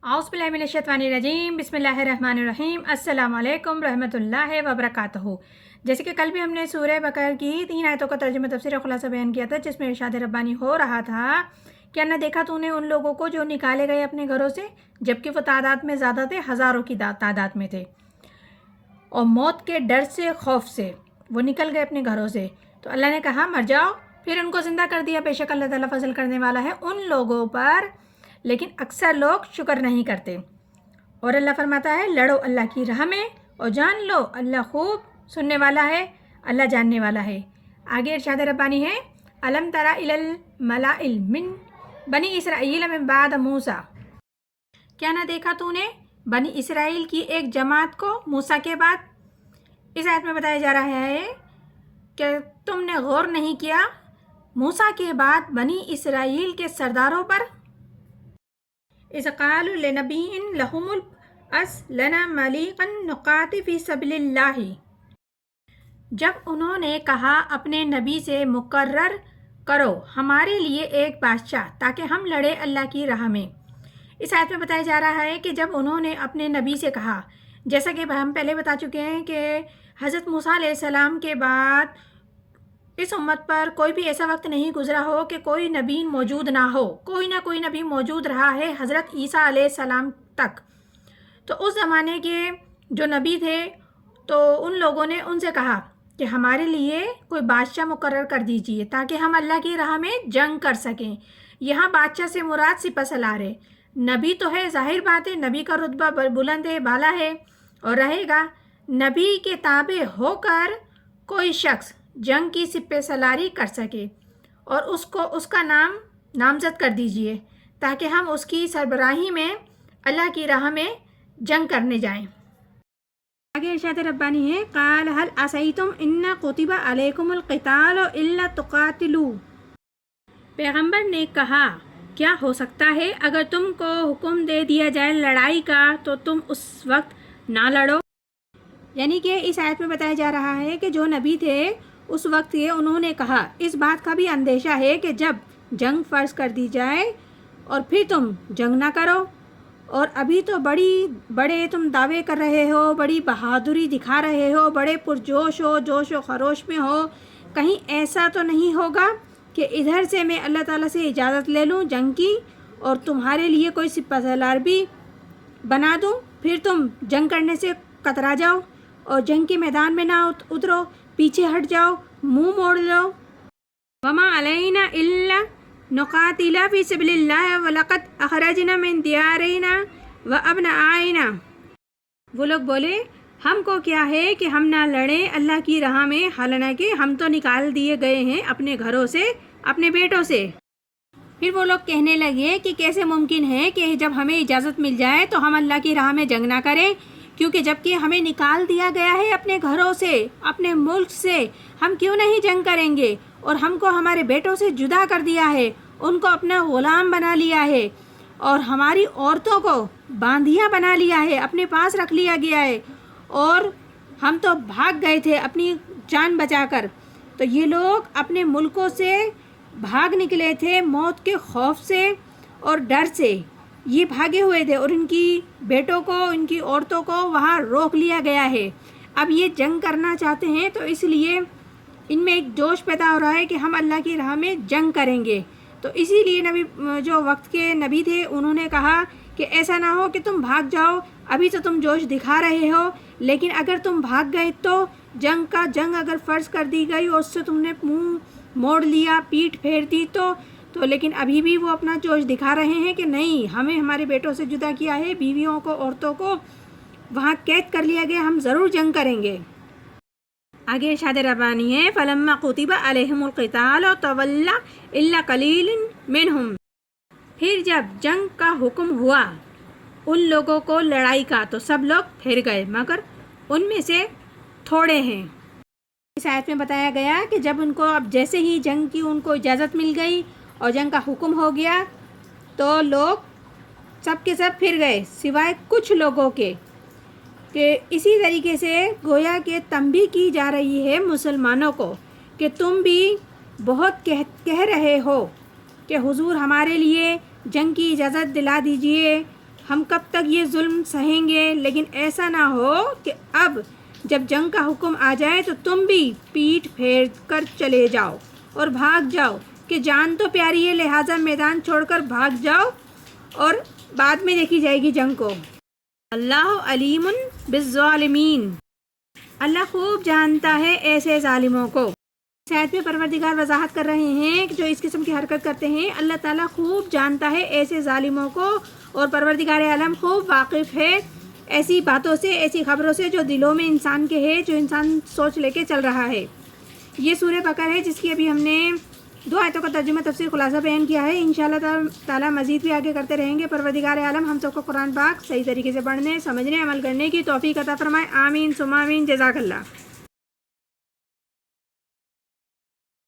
औज़ुबिल्लाहिमिनश्शैतानिर्रजीम बिस्मिल्लाहिर्रहमानिर्रहीम अस्सलाम वालेकुम रहमतुल्लाहि व बरकातहू। जैसे कि कल भी हमने सूरह बकरा की 3 आयतों का तर्जुमा तफसीर और खुलासा बयान किया था, जिसमें इरशाद रब्बानी हो रहा था, क्या न देखा तूने उन लोगों को जो निकाले गए अपने घरों से, जबकि वो तादाद में ज़्यादा थे, हज़ारों की तादाद में थे, और मौत के डर से खौफ से वो निकल गए अपने घरों से। तो अल्लाह ने कहा मर जाओ, फिर उनको ज़िंदा कर दिया। बेशक अल्लाह ताला फजल करने वाला है उन लोगों पर, लेकिन अक्सर लोग शुक्र नहीं करते। और अल्लाह फरमाता है लड़ो अल्लाह की राह में और जान लो अल्लाह खूब सुनने वाला है, अल्लाह जानने वाला है। आगे इरशाद रब्बानी है अलम तरा इलल मलाइल मिन बनी इसराइल मिन बाद मूसा, क्या ना देखा तूने बनी इसराइल की एक जमात को मूसा के बाद। इस आयत में बताया जा रहा है कि तुमने गौर नहीं किया मूसा के बाद बनी इसराइल के सरदारों पर। इज़क़ालु लिनबिय्यिन लहुमुल असलना मलीकन नुक़ाति फ़ी सबिलिल्लाहि, जब उन्होंने कहा अपने नबी से मुकर्रर करो हमारे लिए एक बादशाह ताकि हम लड़े अल्लाह की राह में। इस आयत में बताया जा रहा है कि जब उन्होंने अपने नबी से कहा, जैसा कि हम पहले बता चुके हैं कि हज़रत मूसा अलैहिस्सलाम के बाद इस उम्मत पर कोई भी ऐसा वक्त नहीं गुजरा हो कि कोई नबी मौजूद ना हो, कोई ना कोई नबी मौजूद रहा है हज़रत ईसा अलैहिस्सलाम तक। तो उस ज़माने के जो नबी थे तो उन लोगों ने उनसे कहा कि हमारे लिए कोई बादशाह मुकर्रर कर दीजिए ताकि हम अल्लाह की राह में जंग कर सकें। यहाँ बादशाह से मुराद सिपहसालार है। नबी तो है, जाहिर बात है नबी का रुतबा बुलंद है, बाला है और रहेगा। नबी के ताबे होकर कोई शख्स जंग की सिपहसालारी कर सके और उसको उसका नाम नामज़द कर दीजिए ताकि हम उसकी सरबराही में अल्लाह की राह में जंग करने जाएं। आगे इरशाद रब्बानी है क़ाल हल असैतुम इन्ना कुतिबा अलैकुमुल क़ितालु इल्ला तुक़ातिलू, पैगंबर ने कहा क्या हो सकता है अगर तुमको हुक्म दे दिया जाए लड़ाई का तो तुम उस वक्त ना लड़ो। यानी कि इस आयत में बताया जा रहा है कि जो नबी थे उस वक्त ये उन्होंने कहा इस बात का भी अंदेशा है कि जब जंग फ़र्ज कर दी जाए और फिर तुम जंग ना करो, और अभी तो बड़े तुम दावे कर रहे हो, बड़ी बहादुरी दिखा रहे हो, बड़े पुरजोश हो, जोश व खरोश में हो, कहीं ऐसा तो नहीं होगा कि इधर से मैं अल्लाह ताला से इजाज़त ले लूँ जंग की और तुम्हारे लिए कोई सिपहसालार भी बना दूँ, फिर तुम जंग करने से कतरा जाओ और जंग के मैदान में ना उतरो, पीछे हट जाओ, मुंह मोड़ लो। वमा अलैना इल्ला नुक़ातिला फ़ी सबिलिल्लाह वलक़द अख़रजना मिन दियारिना व अब्नाइना। वो लोग बोले हमको क्या है कि हम ना लड़ें अल्लाह की राह में, हालांकि हम तो निकाल दिए गए हैं अपने घरों से, अपने बेटों से। फिर वो लोग कहने लगे कि कैसे मुमकिन है कि जब हमें इजाज़त मिल जाए तो हम अल्लाह की राह में जंग ना करें, क्योंकि जबकि हमें निकाल दिया गया है अपने घरों से, अपने मुल्क से, हम क्यों नहीं जंग करेंगे। और हमको हमारे बेटों से जुदा कर दिया है, उनको अपना ग़ुलाम बना लिया है और हमारी औरतों को बांधियाँ बना लिया है, अपने पास रख लिया गया है और हम तो भाग गए थे अपनी जान बचाकर। तो ये लोग अपने मुल्कों से भाग निकले थे मौत के खौफ से और डर से, ये भागे हुए थे और इनकी बेटों को, इनकी औरतों को वहाँ रोक लिया गया है। अब ये जंग करना चाहते हैं तो इसलिए इनमें एक जोश पैदा हो रहा है कि हम अल्लाह की राह में जंग करेंगे। तो इसीलिए नबी जो वक्त के नबी थे उन्होंने कहा कि ऐसा ना हो कि तुम भाग जाओ, अभी तो तुम जोश दिखा रहे हो, लेकिन अगर तुम भाग गए तो जंग अगर फ़र्ज़ कर दी गई और उससे तुमने मुँह मोड़ लिया, पीठ फेर दी तो लेकिन अभी भी वो अपना जोश दिखा रहे हैं कि नहीं, हमें हमारे बेटों से जुदा किया है, बीवियों को, औरतों को वहाँ कैद कर लिया गया, हम ज़रूर जंग करेंगे। आगे इरशाद रब्बानी है फलम्मा कुतिबा अलैहिमुल क़ितालु तवल्ला इल्ला क़लीलुन मिनहुम, फिर जब जंग का हुक्म हुआ उन लोगों को लड़ाई का तो सब लोग फिर गए मगर उनमें से थोड़े हैं। इस आयत में बताया गया कि जब उनको अब जैसे ही जंग की उनको इजाज़त मिल गई और जंग का हुक्म हो गया तो लोग सब के सब फिर गए सिवाय कुछ लोगों के। कि इसी तरीके से गोया के तंबीह की जा रही है मुसलमानों को कि तुम भी बहुत कह रहे हो कि हुजूर हमारे लिए जंग की इजाज़त दिला दीजिए, ہم کب تک یہ ظلم سہیں گے؟ لیکن ایسا نہ ہو کہ اب جب جنگ کا حکم آ جائے تو تم بھی پیٹھ پھیر کر چلے جاؤ اور بھاگ جاؤ کہ جان تو پیاری ہے، لہٰذا میدان چھوڑ کر بھاگ جاؤ اور بعد میں دیکھی جائے گی جنگ کو۔ اللہ علیم بالظالمین، اللہ خوب جانتا ہے ایسے ظالموں کو۔ اس آیت میں پروردگار وضاحت کر رہے ہیں کہ جو اس قسم کی حرکت کرتے ہیں اللہ تعالیٰ خوب جانتا ہے ایسے ظالموں کو، اور پروردگار عالم خوب واقف ہے ایسی باتوں سے، ایسی خبروں سے جو دلوں میں انسان کے ہے، جو انسان سوچ لے کے چل رہا ہے۔ یہ سورہ بقرہ ہے جس کی ابھی ہم نے 2 آیتوں کا ترجمہ تفسیر خلاصہ بیان کیا ہے۔ انشاءاللہ تعالیٰ مزید بھی آگے کرتے رہیں گے۔ پروردگار عالم ہم سب کو قرآن پاک صحیح طریقے سے پڑھنے، سمجھنے، عمل کرنے کی توفیق عطا فرمائے۔ آمین ثم آمین۔ جزاک اللہ۔